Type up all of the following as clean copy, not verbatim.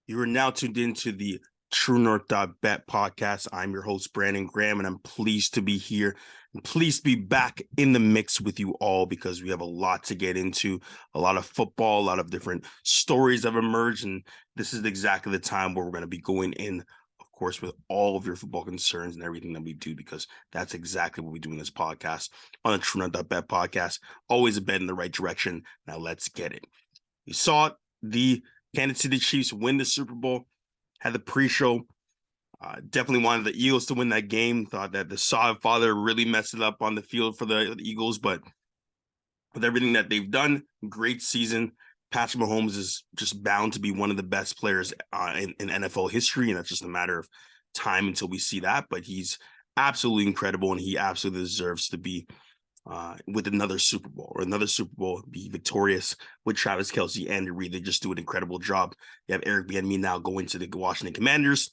You are now tuned into the TRUENORTH.BET podcast. I'm your host, Brandon Graham, and I'm pleased to be here and pleased to be back in the mix with you all because we have a lot to get into, a lot of football, a lot of different stories have emerged, and this is exactly the time where we're going to be going in, of course, with all of your football concerns and everything that we do, because that's exactly what we do in this podcast on the TRUENORTH.BET podcast. Always a bet in the right direction. Now let's get it. You saw the Kansas City Chiefs win the Super Bowl, had the pre-show. Definitely wanted the Eagles to win that game. Thought that the Sod father really messed it up on the field for the Eagles, but with everything that they've done, great season. Patrick Mahomes is just bound to be one of the best players in NFL history, and it's just a matter of time until we see that. But he's absolutely incredible, and he absolutely deserves to be with another Super Bowl, be victorious with Travis Kelce, Andy Reid. They just do an incredible job. You have Eric Bieniemy now going to the Washington Commanders,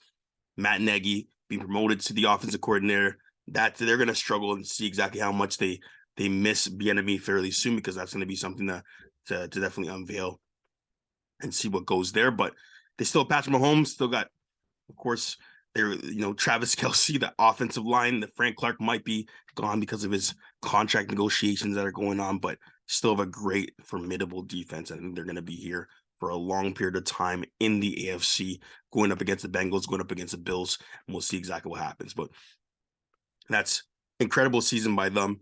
Matt Nagy being promoted to the offensive coordinator. That they're going to struggle and see exactly how much they miss Bieniemy fairly soon, because that's going to be something to definitely unveil and see what goes there. But they still have Patrick Mahomes, still got, of course, Travis Kelce, the offensive line. That Frank Clark might be gone because of his contract negotiations that are going on, but still have a great, formidable defense. I think they're going to be here for a long period of time in the AFC, going up against the Bengals, going up against the Bills, and we'll see exactly what happens. But that's incredible season by them.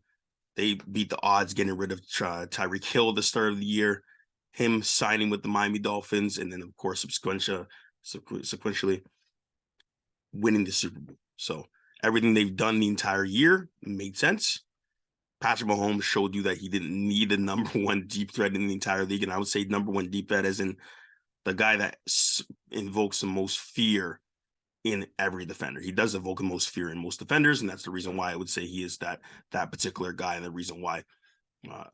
They beat the odds, getting rid of Tyreek Hill at the start of the year, him signing with the Miami Dolphins, and then, of course, sequentially winning the Super Bowl. So everything they've done the entire year made sense. Patrick Mahomes showed you that he didn't need a number one deep threat in the entire league. And I would say number one deep threat as in the guy that invokes the most fear in every defender. He does evoke the most fear in most defenders, and that's the reason why I would say he is that particular guy, and the reason why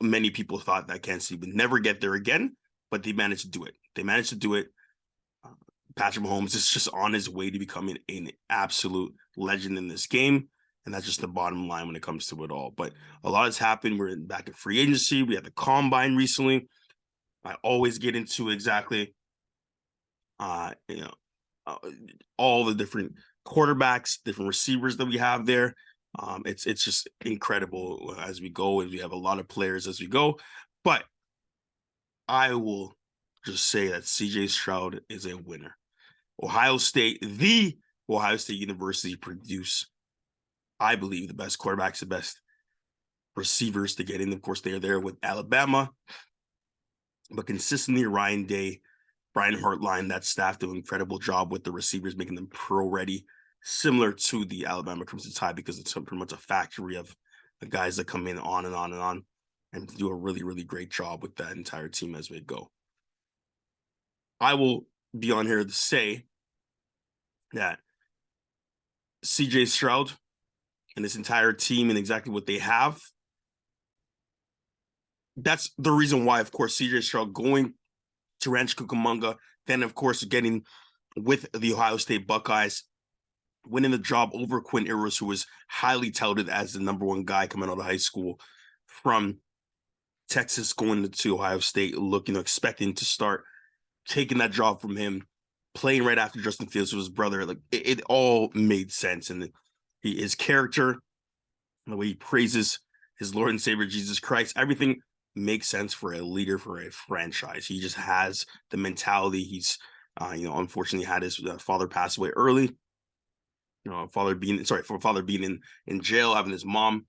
many people thought that Kansas City would never get there again, but they managed to do it. Patrick Mahomes is just on his way to becoming an absolute legend in this game, and that's just the bottom line when it comes to it all. But a lot has happened. We're back in free agency. We had the combine recently. I always get into exactly, all the different quarterbacks, different receivers that we have there. It's just incredible as we go, and we have a lot of players as we go. But I will just say that CJ Stroud is a winner. the Ohio State University produce, I believe, the best quarterbacks, the best receivers to get in. Of course, they are there with Alabama, but consistently Ryan Day, Brian Hartline, that staff do an incredible job with the receivers, making them pro-ready, similar to the Alabama Crimson Tide, because it's pretty much a factory of the guys that come in on and on and on and do a really, really great job with that entire team as we go. I will be on here to say that CJ Stroud and this entire team and exactly what they have, that's the reason why, of course, CJ Stroud going to Ranch Cucamonga, then, of course, getting with the Ohio State Buckeyes, winning the job over Quinn Ewers, who was highly touted as the number one guy coming out of high school from Texas, going to Ohio State, expecting to start, taking that job from him, playing right after Justin Fields with his brother. Like, it all made sense. And his character, the way he praises his Lord and Savior Jesus Christ, everything makes sense for a leader, for a franchise. He just has the mentality. He's unfortunately had his father pass away early. Father being in jail, having his mom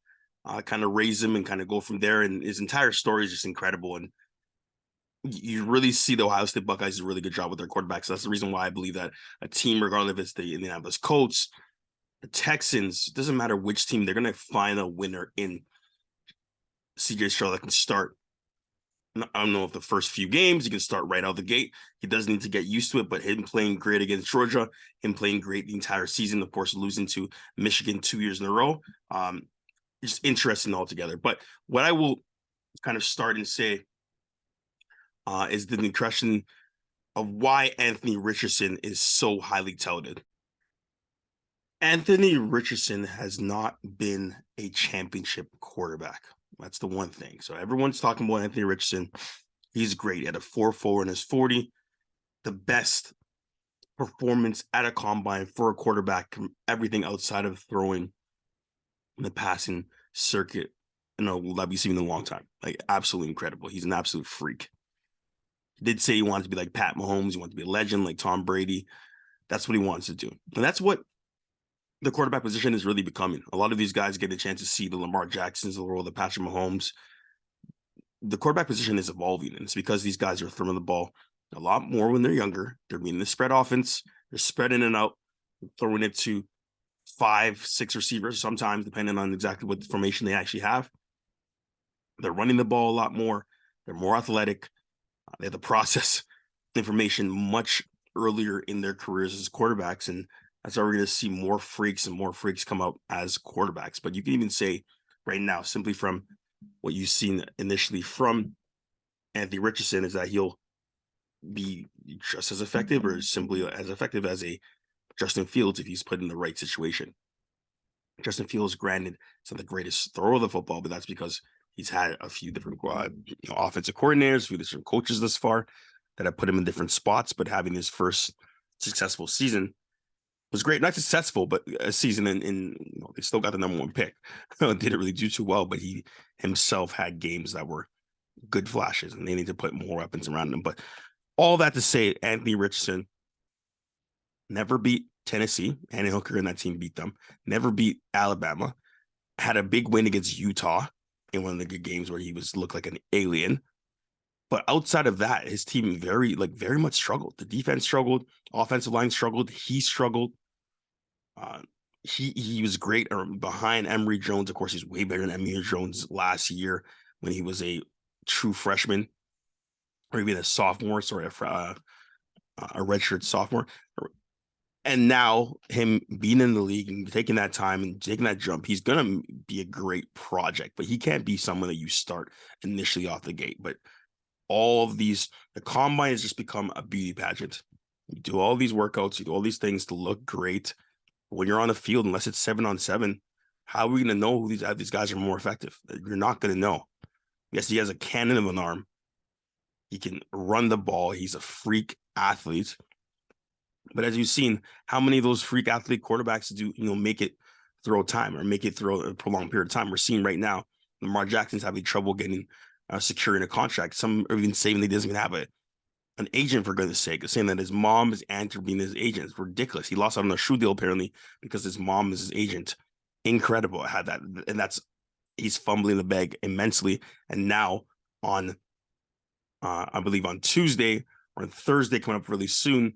kind of raise him and kind of go from there. And his entire story is just incredible. And you really see the Ohio State Buckeyes do a really good job with their quarterbacks. So that's the reason why I believe that a team, regardless if it's the Indianapolis Colts, the Texans, it doesn't matter which team, they're going to find a winner in CJ Stroud that can start. I don't know if the first few games he can start right out the gate. He does need to get used to it, but him playing great against Georgia, him playing great the entire season, of course, losing to Michigan 2 years in a row, just interesting altogether. But what I will kind of start and say is the impression of why Anthony Richardson is so highly touted. Anthony Richardson has not been a championship quarterback. That's the one thing. So everyone's talking about Anthony Richardson. He's great. He had a 4.4 in his 40, the best performance at a combine for a quarterback, everything outside of throwing the passing circuit, that we've seen in a long time. Like, absolutely incredible. He's an absolute freak. He did say he wanted to be like Pat Mahomes. He wanted to be a legend like Tom Brady. That's what he wants to do. And that's what the quarterback position is really becoming. A lot of these guys get a chance to see the Lamar Jacksons, the role of the Patrick Mahomes. The quarterback position is evolving, and it's because these guys are throwing the ball a lot more when they're younger. They're being the spread offense. They're spreading it out, throwing it to 5-6 receivers sometimes, depending on exactly what formation they actually have. They're running the ball a lot more. They're more athletic. They have to process information much earlier in their careers as quarterbacks, and that's why we're going to see more freaks come out as quarterbacks. But you can even say right now, simply from what you've seen initially from Anthony Richardson, is that he'll be just as effective or simply as effective as a Justin Fields if he's put in the right situation. Justin Fields, granted, is not the greatest thrower of the football, but that's because he's had a few different offensive coordinators, a few different coaches thus far that have put him in different spots. But having his first successful season was great. Not successful, but a season in they still got the number one pick. Didn't really do too well, but he himself had games that were good flashes, and they need to put more weapons around him. But all that to say, Anthony Richardson never beat Tennessee. Hendon Hooker and that team beat them. Never beat Alabama. Had a big win against Utah in one of the good games where he looked like an alien. But outside of that, his team very much struggled. The defense struggled. Offensive line struggled. He struggled. He was great behind Emory Jones. Of course, he's way better than Emory Jones last year when he was a true freshman, or even a sophomore. Sorry, a redshirt sophomore. And now him being in the league and taking that time and taking that jump, he's going to be a great project, but he can't be someone that you start initially off the gate. But all of the combine has just become a beauty pageant. You do all these workouts, you do all these things to look great. When you're on the field, unless it's 7-on-7, how are we going to know who these guys are more effective? You're not going to know. Yes, he has a cannon of an arm. He can run the ball. He's a freak athlete. But as you've seen, how many of those freak athlete quarterbacks do make it through time or make it through a prolonged period of time? We're seeing right now Lamar Jackson's having trouble getting securing a contract. Some are even saying he doesn't even have an agent, for goodness sake, saying that his mom is being his agent. It's ridiculous. He lost out on a shoe deal apparently because his mom is his agent. Incredible. I had that, and he's fumbling the bag immensely. And now on, I believe on Tuesday or on Thursday, coming up really soon,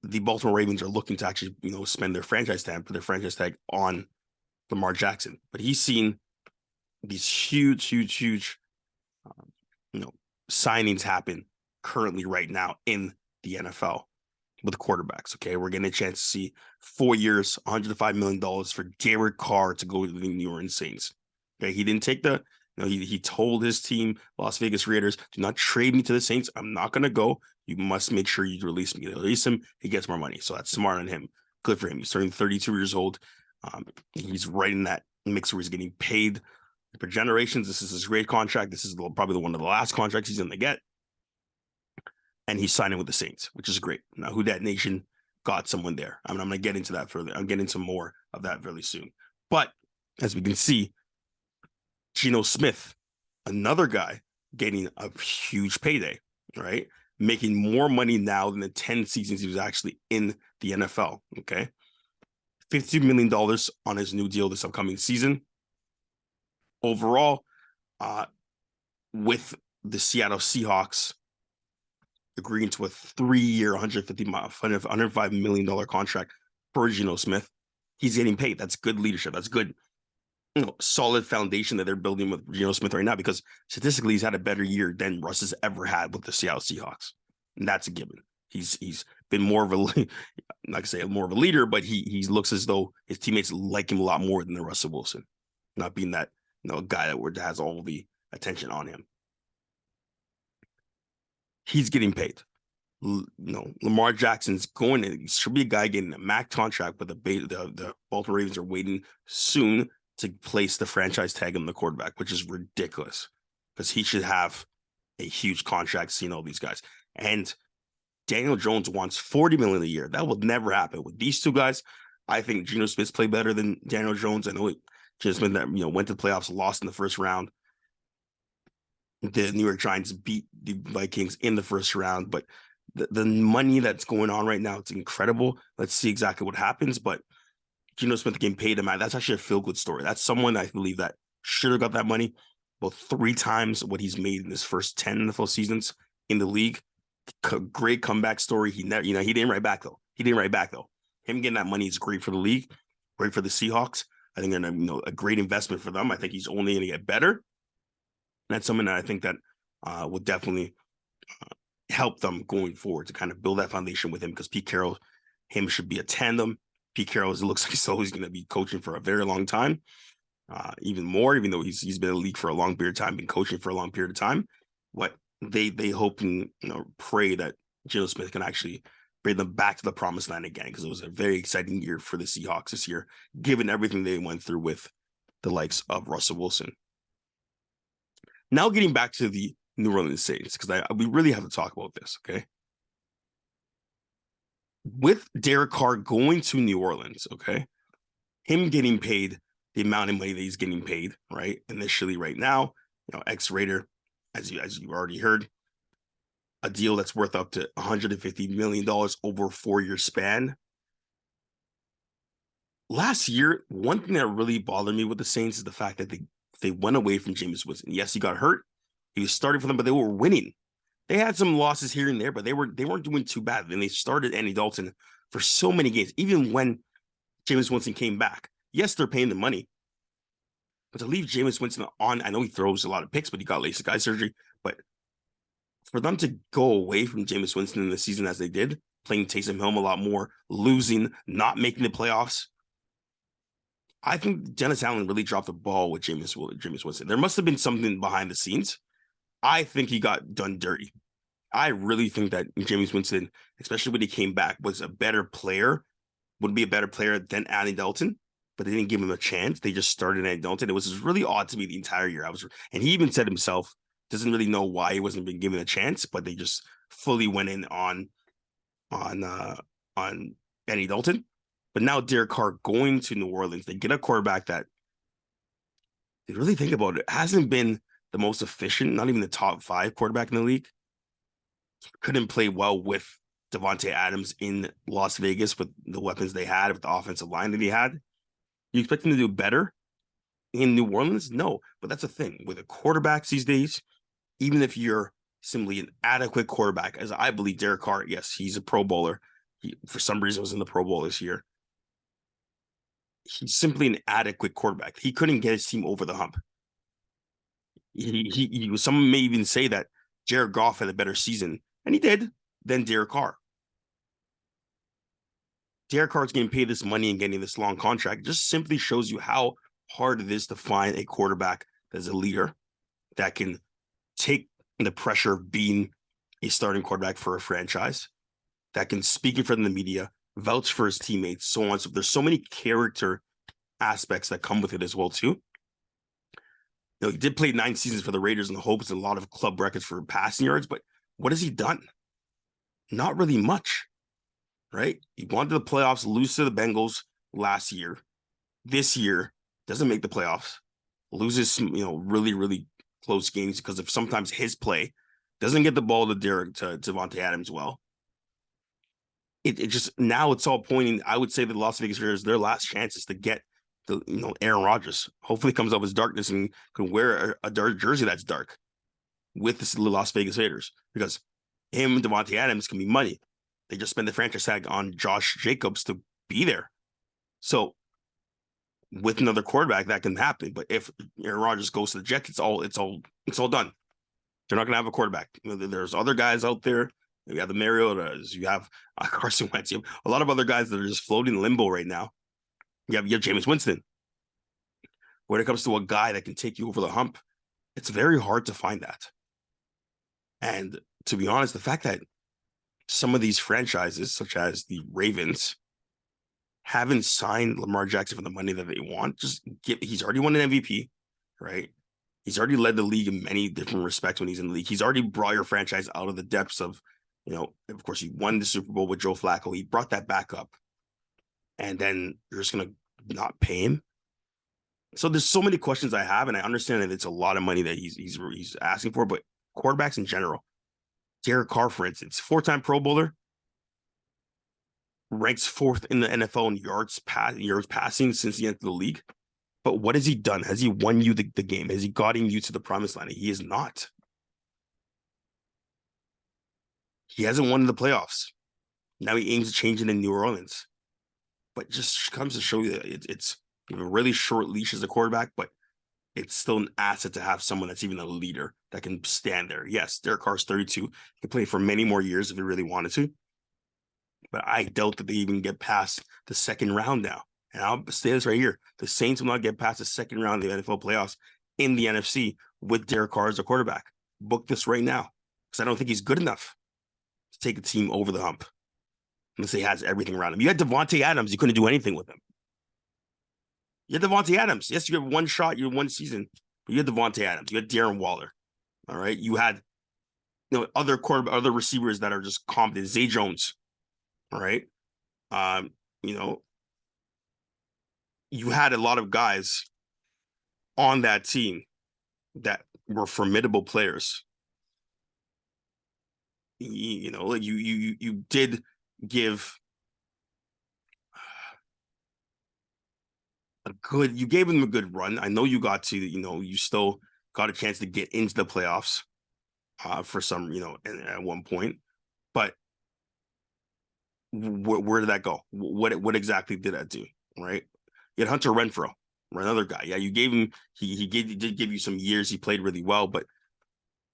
the Baltimore Ravens are looking to actually, spend their franchise tag, put their franchise tag on Lamar Jackson. But he's seen these huge, signings happen currently right now in the NFL with quarterbacks. Okay, we're getting a chance to see 4 years, $105 million for Derek Carr to go to the New Orleans Saints. Okay, he didn't take he told his team, Las Vegas Raiders, do not trade me to the Saints. I'm not going to go. You must make sure you release me. They release him, he gets more money. So that's smart on him. Good for him. He's turning 32 years old. He's right in that mix where he's getting paid for generations. This is his great contract. This is probably one of the last contracts he's going to get. And he's signing with the Saints, which is great. Now, who that nation got someone there. I'm going to get into that further. I'm getting into more of that really soon. But as we can see, Geno Smith, another guy getting a huge payday, right? Making more money now than the 10 seasons he was actually in the NFL, okay? $50 million on his new deal this upcoming season. Overall, with the Seattle Seahawks agreeing to a 3-year, $105 million contract for Geno Smith, he's getting paid. That's good leadership. That's good, solid foundation that they're building with Geno Smith right now, because statistically he's had a better year than Russ has ever had with the Seattle Seahawks. And that's a given. He's been more of more of a leader, but he looks as though his teammates like him a lot more than the Russell Wilson, not being that guy that has all the attention on him. He's getting paid. Lamar Jackson's should be a guy getting a max contract, but the Baltimore Ravens are waiting soon to place the franchise tag on the quarterback, which is ridiculous because he should have a huge contract seeing all these guys. And Daniel Jones wants $40 million a year. That will never happen with these two guys. I think Geno Smith's played better than Daniel Jones. I know Geno Smith went to the playoffs, lost in the first round. The New York Giants beat the Vikings in the first round, but the money that's going on right now, it's incredible. Let's see exactly what happens. But Geno Smith getting paid him, that's actually a feel-good story. That's someone I believe that should have got that money about 3 times what he's made in his first 10 NFL seasons in the league. Great comeback story. He never, he didn't write back though. Him getting that money is great for the league, great for the Seahawks. I think they're a great investment for them. I think he's only going to get better. And that's something that I think that will definitely help them going forward to kind of build that foundation with him, because Pete Carroll, him should be a tandem. Pete Carroll, it looks like he's always going to be coaching for a very long time, even though he's been in the league for a long period of time, been coaching for a long period of time. But they hope and pray that Geno Smith can actually bring them back to the promised land again, because it was a very exciting year for the Seahawks this year, given everything they went through with the likes of Russell Wilson. Now getting back to the New Orleans Saints, because we really have to talk about this, okay? With Derek Carr going to New Orleans, okay, him getting paid the amount of money that he's getting paid, right, initially right now, ex-Raider, as you already heard, a deal that's worth up to $150 million over a 4-year span. Last year, one thing that really bothered me with the Saints is the fact that they went away from Jameis Winston. Yes, he got hurt. He was starting for them, but they were winning. They had some losses here and there, but they weren't doing too bad. Then they started Andy Dalton for so many games, even when Jameis Winston came back. Yes, they're paying the money, but to leave Jameis Winston on, I know he throws a lot of picks, but he got LASIK eye surgery. But for them to go away from Jameis Winston in the season as they did, playing Taysom Hill a lot more, losing, not making the playoffs, I think Dennis Allen really dropped the ball with Jameis Winston. There must have been something behind the scenes. I think he got done dirty. I really think that Jameis Winston, especially when he came back, would be a better player than Andy Dalton, but they didn't give him a chance. They just started Andy Dalton. It was just really odd to me the entire year. And he even said himself, doesn't really know why he wasn't being given a chance, but they just fully went in on Andy Dalton. But now Derek Carr going to New Orleans, they get a quarterback that, they really think about it, hasn't been the most efficient, not even the top 5 quarterback in the league. Couldn't play well with Davante Adams in Las Vegas with the weapons they had, with the offensive line that he had. You expect him to do better in New Orleans? No, but that's the thing. With the quarterbacks these days, even if you're simply an adequate quarterback, as I believe Derek Carr, yes, he's a Pro Bowler. He, for some reason, was in the Pro Bowl this year. He's simply an adequate quarterback. He couldn't get his team over the hump. Someone may even say that Jared Goff had a better season, and he did, than Derek Carr. Derek Carr's getting paid this money and getting this long contract. It just simply shows you how hard it is to find a quarterback that's a leader, that can take the pressure of being a starting quarterback for a franchise, that can speak in front of the media, vouch for his teammates, so on. So there's so many character aspects that come with it as well, too. He did play 9 seasons for the Raiders in the hopes and a lot of club records for passing yards, but what has he done? Not really much, right? He won to the playoffs, lose to the Bengals last year. This year, doesn't make the playoffs, loses, really, really close games because of sometimes his play, doesn't get the ball to Davante Adams well. It just, now it's all pointing, I would say the Las Vegas Raiders, their last chance is to get Aaron Rodgers. Hopefully comes up as darkness and can wear a dark jersey that's dark with the Las Vegas Raiders, because him and Davante Adams can be money. They just spent the franchise tag on Josh Jacobs to be there. So with another quarterback, that can happen. But if Aaron Rodgers goes to the Jets, it's all done. They're not going to have a quarterback. There's other guys out there. You have the Mariotas. You have Carson Wentz. You have a lot of other guys that are just floating in limbo right now. You have Jameis Winston. When it comes to a guy that can take you over the hump, it's very hard to find that. And to be honest, the fact that some of these franchises, such as the Ravens, haven't signed Lamar Jackson for the money that they want, he's already won an MVP, right? He's already led the league in many different respects when he's in the league. He's already brought your franchise out of the depths of, Of course, he won the Super Bowl with Joe Flacco. He brought that back up. And then you're just going to not pay him. So there's so many questions I have, and I understand that it's a lot of money that he's asking for, but quarterbacks in general, Derek Carr, for instance, 4-time Pro Bowler, ranks 4th in the NFL in yards passing since he entered the league. But what has he done? Has he won you the game? Has he gotten you to the promised land? He is not. He hasn't won the playoffs. Now he aims to change it in New Orleans. But just comes to show you that it's a really short leash as a quarterback, but it's still an asset to have someone that's even a leader that can stand there. Yes, Derek Carr's 32. He can play for many more years if he really wanted to. But I doubt that they even get past the second round now. And I'll say this right here. The Saints will not get past the second round of the NFL playoffs in the NFC with Derek Carr as a quarterback. Book this right now, because I don't think he's good enough to take a team over the hump unless he has everything around him. You had Devontae Adams. You couldn't do anything with him. You had Devontae Adams. Yes, you have one shot. You have one season. But you had Devontae Adams. You had Darren Waller. All right. You had other receivers that are just competent. Zay Jones. All right. You had a lot of guys on that team that were formidable players. You did give you gave him a good run. I know you got to, you still got a chance to get into the playoffs for some, at one point, but where did that go? What exactly did that do? Right. You had Hunter Renfrow, another guy. Yeah. You gave him, he did give you some years. He played really well, but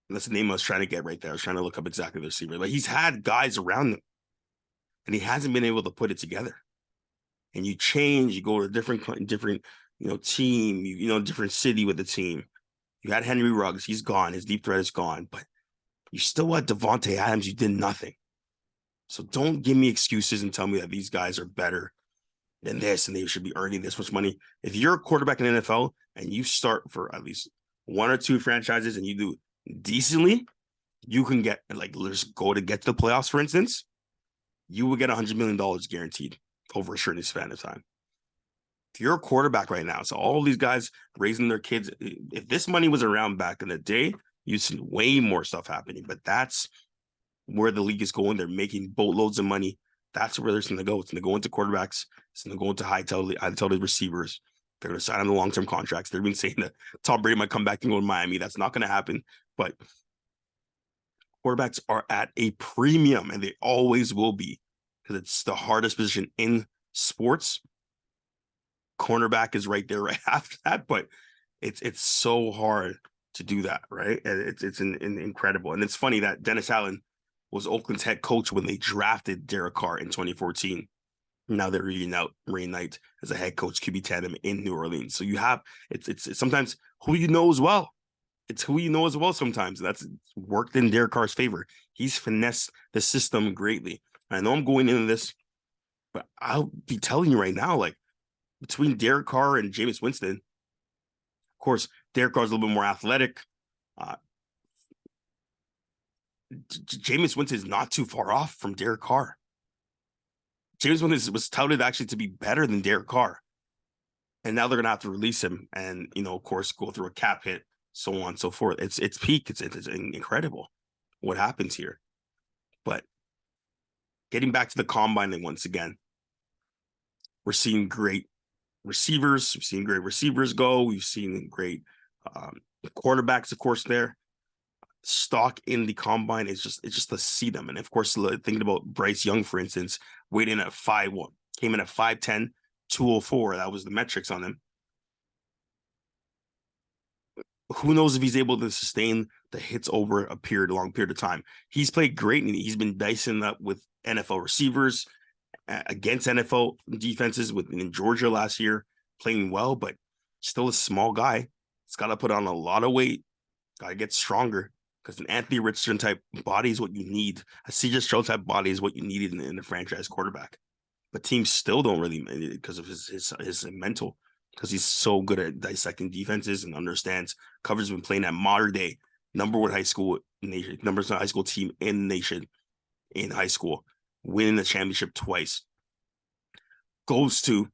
that's the name I was trying to get right there. I was trying to look up exactly the receiver. Like, he's had guys around him and he hasn't been able to put it together. And you change, you go to a different team, different city with the team. You had Henry Ruggs, he's gone, his deep threat is gone, but you still had Devontae Adams, you did nothing. So don't give me excuses and tell me that these guys are better than this and they should be earning this much money. If you're a quarterback in the NFL and you start for at least one or two franchises and you do decently, you can get, let's go to get to the playoffs, for instance, you will get $100 million guaranteed over a certain span of time. If you're a quarterback right now, so all these guys raising their kids, if this money was around back in the day, you'd see way more stuff happening. But that's where the league is going. They're making boatloads of money. That's where they're going to go. It's going to go into quarterbacks. It's going to go into high-touted receivers. They're going to sign on the long-term contracts. They've been saying that Tom Brady might come back and go to Miami. That's not going to happen. But quarterbacks are at a premium, and they always will be, because it's the hardest position in sports. Cornerback is right there right after that, but it's so hard to do that, right? And it's incredible. And it's funny that Dennis Allen was Oakland's head coach when they drafted Derek Carr in 2014. Now they're reunite as a head coach QB tandem in New Orleans. So you have it's sometimes who you know as well. It's who you know as well sometimes. That's worked in Derek Carr's favor. He's finessed the system greatly. I know I'm going into this, but I'll be telling you right now, between Derek Carr and Jameis Winston, of course, Derek Carr's a little bit more athletic. Jameis Winston is not too far off from Derek Carr. Jameis Winston was touted actually to be better than Derek Carr. And now they're going to have to release him and, of course, go through a cap hit, so on and so forth. It's peak. It's incredible what happens here. But getting back to the combine once again, we're seeing great receivers. We've seen great receivers go. We've seen great quarterbacks, of course, there. Stock in the combine is just to see them. And of course, thinking about Bryce Young, for instance, weighed in at 5'1", came in at 5'10", 204. That was the metrics on him. Who knows if he's able to sustain the hits over a long period of time. He's played great, and he's been dicing up with NFL receivers against NFL defenses in Georgia last year, playing well, but still a small guy. He's got to put on a lot of weight, got to get stronger, because an Anthony Richardson type body is what you need. A CJ Stroud type body is what you needed in a franchise quarterback. But teams still don't really, because of his mental, because he's so good at dissecting defenses and understands coverage. Been playing at modern day number one high school team in the nation in high school, winning the championship twice, goes to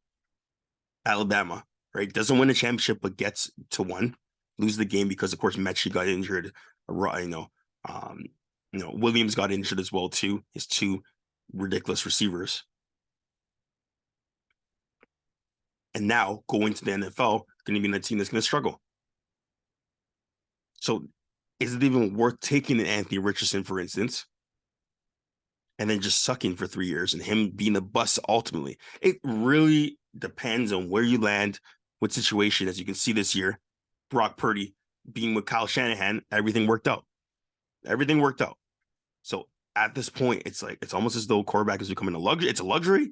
Alabama, right? Doesn't win the championship, but gets to one, lose the game because, of course, Mechie got injured. Williams got injured as well too. His two ridiculous receivers, and now going to the NFL, going to be in a team that's going to struggle. So, is it even worth taking an Anthony Richardson, for instance, and then just sucking for 3 years and him being a bust ultimately? It really depends on where you land, what situation. As you can see this year, Brock Purdy being with Kyle Shanahan, everything worked out. Everything worked out. So at this point, it's almost as though quarterback is becoming a luxury. It's a luxury,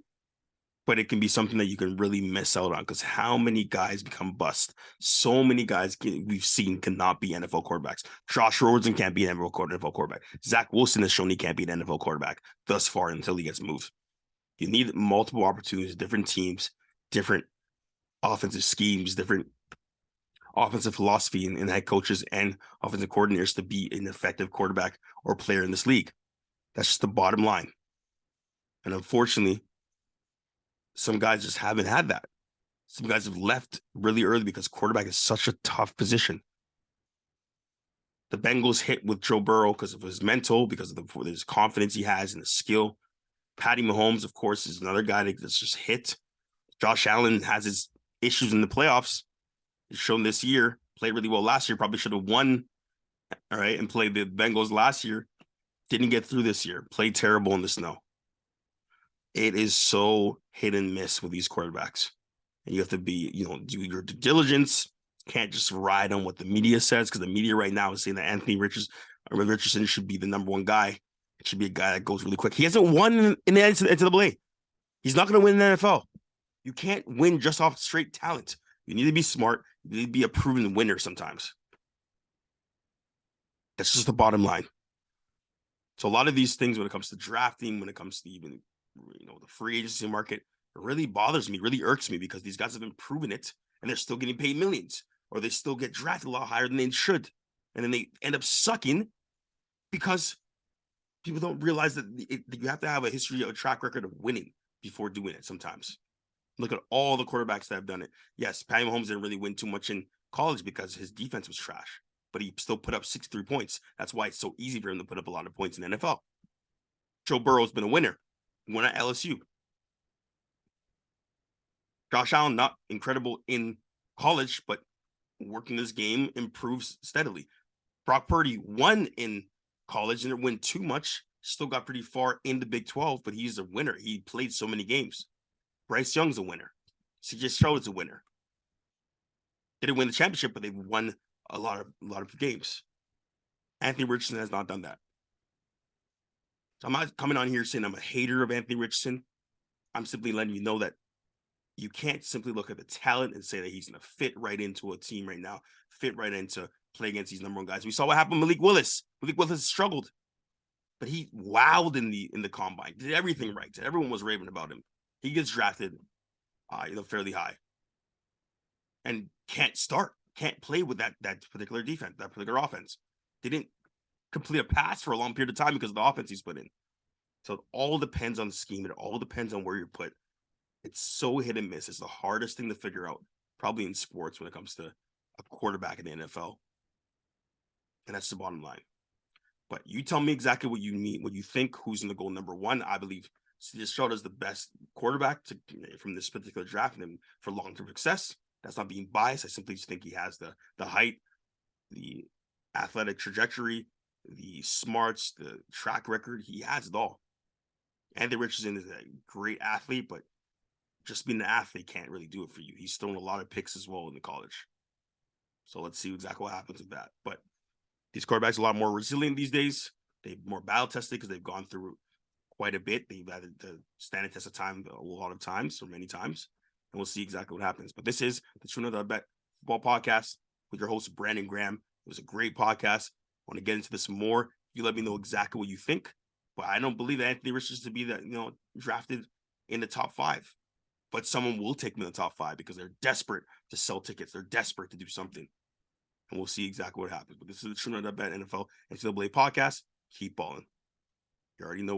but it can be something that you can really miss out on, because how many guys become bust? So many guys we've seen cannot be NFL quarterbacks. Josh Rosen can't be an NFL quarterback. Zach Wilson has shown he can't be an NFL quarterback thus far until he gets moved. You need multiple opportunities, different teams, different offensive schemes, different offensive philosophy and head coaches and offensive coordinators to be an effective quarterback or player in this league. That's just the bottom line. And unfortunately, some guys just haven't had that. Some guys have left really early because quarterback is such a tough position. The Bengals hit with Joe Burrow because of his mental, because of his confidence he has and the skill. Patty Mahomes, of course, is another guy that's just hit. Josh Allen has his issues in the playoffs. He's shown this year, played really well last year, probably should have won, all right, and played the Bengals last year. Didn't get through this year, played terrible in the snow. It is so hit and miss with these quarterbacks. And you have to be, do your due diligence. Can't just ride on what the media says, because the media right now is saying that Anthony Richardson should be the number one guy. It should be a guy that goes really quick. He hasn't won in the NCAA. He's not going to win in the NFL. You can't win just off straight talent. You need to be smart. You need to be a proven winner sometimes. That's just the bottom line. So a lot of these things, when it comes to drafting, when it comes to even, the free agency market, it really bothers me, really irks me, because these guys have been proving it and they're still getting paid millions, or they still get drafted a lot higher than they should. And then they end up sucking because people don't realize that you have to have a history, a track record of winning before doing it sometimes. Look at all the quarterbacks that have done it. Yes, Patty Mahomes didn't really win too much in college because his defense was trash, but he still put up 63 points. That's why it's so easy for him to put up a lot of points in the NFL. Joe Burrow's been a winner. He won at LSU. Josh Allen, not incredible in college, but working this game improves steadily. Brock Purdy won in college, didn't win too much. Still got pretty far in the Big 12, but he's a winner. He played so many games. Bryce Young's a winner. CJ Stroud is a winner. They didn't win the championship, but they've won a lot of games. Anthony Richardson has not done that. So I'm not coming on here saying I'm a hater of Anthony Richardson. I'm simply letting you know that you can't simply look at the talent and say that he's going to fit right into a team right now, fit right into play against these number one guys. We saw what happened with Malik Willis. Malik Willis struggled, but he wowed in the combine, did everything right. Everyone was raving about him. He gets drafted, fairly high, and can't play with that particular defense, that particular offense. They didn't complete a pass for a long period of time because of the offense he's put in. So it all depends on the scheme. It all depends on where you're put. It's so hit and miss. It's the hardest thing to figure out, probably in sports, when it comes to a quarterback in the NFL. And that's the bottom line. But you tell me exactly what you mean, what you think, who's going to go number one. I believe CJ Stroud is the best quarterback from this particular draft, and for long-term success. That's not being biased. I simply just think he has the height, the athletic trajectory, the smarts, the track record. He has it all. Anthony Richardson is a great athlete, but just being an athlete can't really do it for you. He's thrown a lot of picks as well in the college. So let's see exactly what happens with that. But these quarterbacks are a lot more resilient these days. They're more battle tested because they've gone through quite a bit. They've had to stand a test of time a lot of times, or many times. And we'll see exactly what happens. But this is the TRUENORTH.BET Football Podcast with your host, Brandon Graham. It was a great podcast. I want to get into this more. You let me know exactly what you think. But I don't believe Anthony Richardson to be that, drafted in the top 5. But someone will take him in the top 5 because they're desperate to sell tickets. They're desperate to do something. And we'll see exactly what happens. But this is the TRUENORTH.BET NFL NCAA podcast. Keep balling. You already know what